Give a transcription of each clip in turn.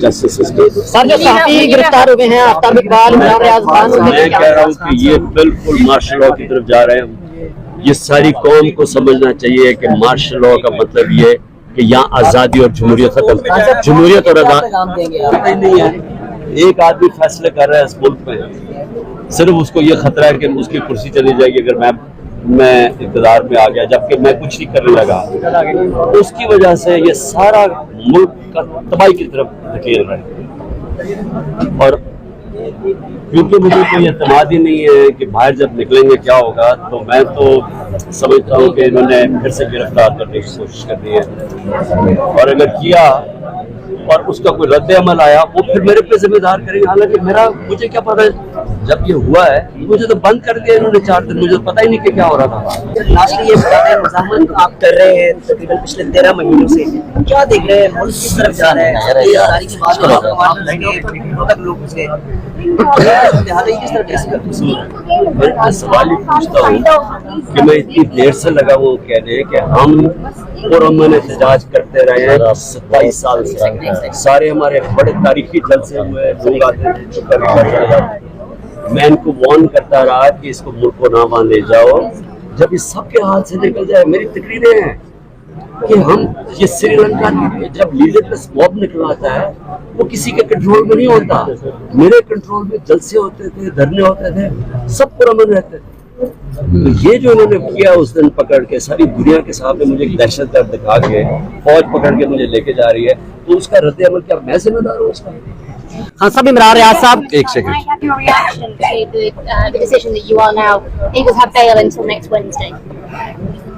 Justice system. Sir जो साथी गिरफ्तार हुए हैं आफ्ताब इकबाल, इमरान खान, मैं कह रहा हूँ कि ये बिल्कुल मार्शल लॉ की तरफ जा रहे हैं। ये सारी कौम को समझना चाहिए कि मार्शल लॉ का मतलब ये कि यहाँ आज़ादी और जमहूरियत खत्म, जमहूरियत और आज़ादी नहीं है। एक आदमी फैसले कर रहा है इस मुल्क में, सिर्फ उसको ये खतरा है कि उसकी कुर्सी चली जाएगी अगर मैं इक़्तिदार में आ गया, जबकि मैं कुछ नहीं करने लगा। उसकी वजह से ये सारा मुल्क का तबाही की तरफ धकेल रहे हैं। और क्योंकि मुझे कोई एतमाद ही नहीं है कि बाहर जब निकलेंगे क्या होगा, तो मैं तो समझता हूँ कि इन्होंने फिर से गिरफ्तार करने की कोशिश करनी है, और अगर किया और उसका कोई रद्द अमल आया वो फिर मेरे पे जिम्मेदार करेंगे। हालांकि मुझे क्या पता, जब ये हुआ है मुझे तो बंद कर दिया इन्होंने 4 दिन, मुझे पता ही नहीं कि क्या हो रहा था। लास्टली ये बता रहे मज़ाहमत आप कर रहे हैं तकरीबन पिछले 13 महीनों से, क्या देख रहे हैं मुल्क किस तरफ जा रहा है? मैं सवाल ही पूछता हूँ कि मैं इतनी देर से लगा वो कहने कि हम पुरअमन एहतजाज करते रहे हैं 27 साल से, सारे हमारे बड़े तारीखी जलसे हुए, लोग आते थे चुप करके चले जाते। मैं इनको वार्न करता रहा कि इसको मुल्क को ना वहां ले जाओ, जब इस सबके हाथ से निकल जाए। मेरी तकरीरें हैं कि हम ये श्रीलंका जब लीडर का स्वॉब निकलाता है वो किसी के कंट्रोल में नहीं होता। मेरे कंट्रोल में जलसे होते थे, धरने होते थे, सब पुरअमन रहते थे। तो ये जो इन्होंने किया उस दिन पकड़ के सारी दुनिया के सामने मुझे एक दहशत गर्द दिखा के फौज पकड़ के मुझे लेके जा रही है, तो उसका रद्द अमल क्या मैं जिम्मेदार हूँ उसका? हाँ साहब, इमरान रियाज साहब, एक second.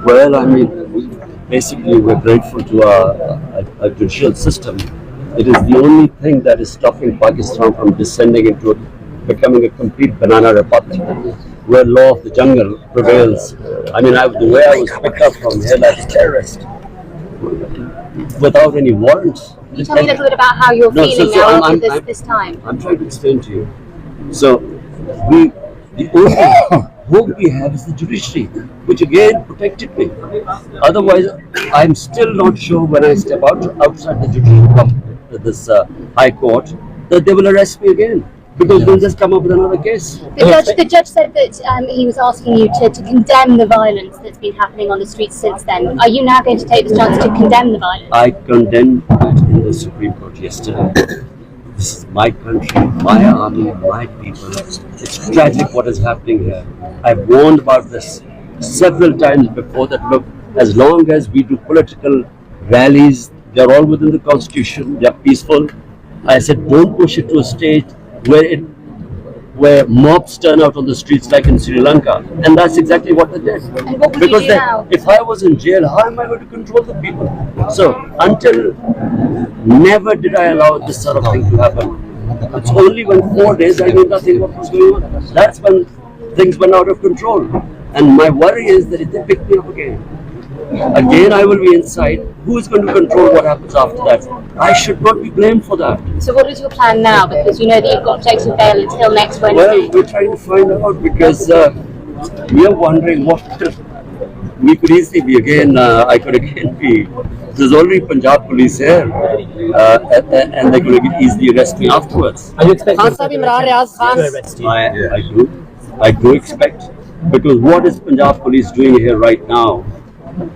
Well, I mean, basically we're grateful to our judicial system. It is the only thing that is stopping Pakistan from descending into becoming a complete banana republic, where law of the jungle prevails. I mean, the way I was picked up from here like a terrorist, without any warrants. Can you tell me a little bit about how you're feeling now after this time? I'm trying to explain to you. So, the only hope we have is the judiciary, which again protected me. Otherwise, I'm still not sure when I step outside the judicial this high court that they will arrest me again, because they'll just come up with another case. The judge said that he was asking you to condemn the violence that's been happening on the streets since then. Are you now going to take this chance to condemn the violence? I condemned it in the Supreme Court yesterday. This is my country, my army, my people. It's tragic what is happening here. I've warned about this several times before that, look, as long as we do political rallies, they're all within the constitution, they're peaceful. I said, don't push it to a stage where mobs turn out on the streets like in Sri Lanka, and that's exactly what they did. And what would Because you do now? if I was in jail, how am I going to control the people? So never did I allow this sort of thing to happen. It's only when 4 days I knew nothing what was going on. That's when things went out of control. And my worry is that if they pick me up again I will be inside. Who is going to control what happens after that? I should not be blamed for that. So what is your plan now? Because you know that you've got protective bail until next Wednesday. Well, we're trying to find out, because we are wondering what we could easily be again. I could again be. There's already Punjab police here, and they're going to easily arrest me afterwards. are you expecting Imran Khan to arrest you? I do expect, because what is Punjab police doing here right now?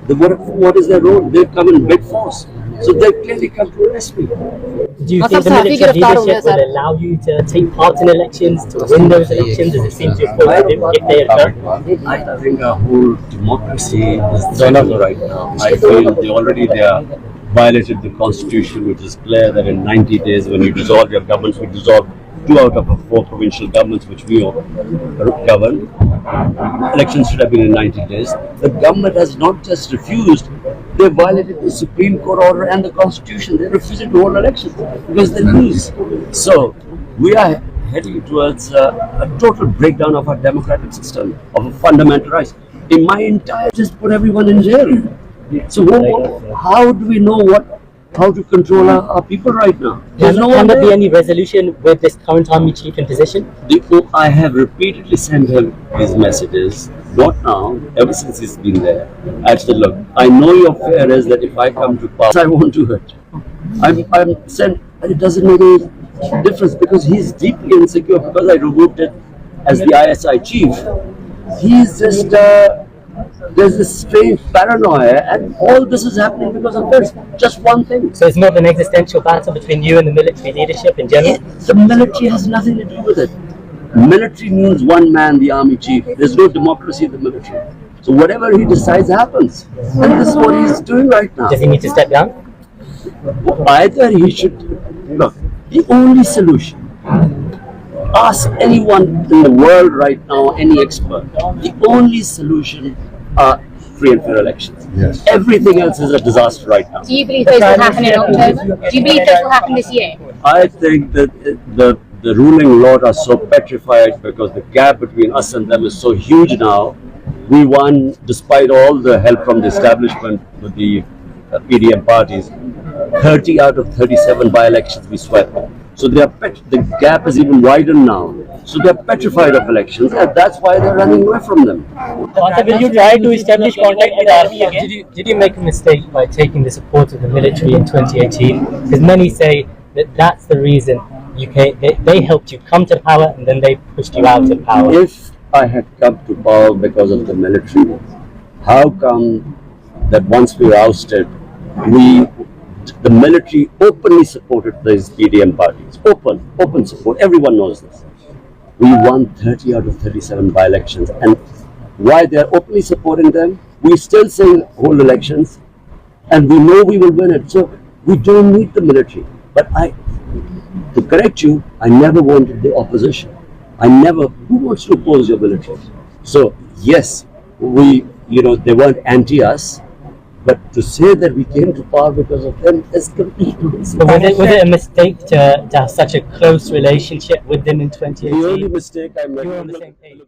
What is their role? They've come in big force, so they've clearly come to arrest me. Do you think the military leadership will allow you to take part in elections, to win those elections, as it seems to have if they occur? I think our whole democracy is threatened right now. I feel they are violated the constitution, which is clear that in 90 days, when you dissolve your governments, we dissolve 2 out of 4 provincial governments which we govern. Elections should have been in 90 days. The government has not just refused, they violated the Supreme Court order and the Constitution. They refused to hold elections because they lose. So we are heading towards a total breakdown of our democratic system, of a fundamental rights. In my entire, just put everyone in jail. So how do we know how to control our people right now? Can there be any resolution with this current army chief in position? I have repeatedly sent him these messages, not now, ever since he's been there. I've said, look, I know your fear is that if I come to power, I won't do it. I'm sent But it doesn't make any difference because he's deeply insecure because I removed it as the ISI chief. He's just, there's this strange paranoia, and all this is happening because of this. Just one thing. So it's not an existential battle between you and the military leadership in general? The military has nothing to do with it. Military means one man, the army chief. There's no democracy in the military. So whatever he decides happens. And this is what he's doing right now. Does he need to step down? Either he should, look, the only solution, ask anyone in the world right now, any expert, the only solution are free and fair elections. Yes. Everything else is a disaster right now. Do you believe those will happen in October? Do you believe those will happen this year? I think that the ruling lot are so petrified because the gap between us and them is so huge now. We won despite all the help from the establishment with the PDM parties. 30 out of 37 by-elections we swept. So they are the gap is even widened now. So they are petrified of elections, and that's why they're running away from them. Will you try to establish contact with the army again? Did you make a mistake by taking the support of the military in 2018? Because many say that that's the reason they helped you come to power and then they pushed you out of power. If I had come to power because of the military, how come that once we were ousted, the military openly supported these PDM parties? Open support. Everyone knows this. We won 30 out of 37 by-elections, and why they are openly supporting them, we still say hold elections, and we know we will win it. So we don't need the military. But to correct you, I never wanted the opposition. Who wants to oppose your military? So yes, they weren't anti-us, but to say that we came to power because of them is complete nonsense. But was it a mistake to have such a close relationship with them in 2018? The only mistake I made. You were on the same page.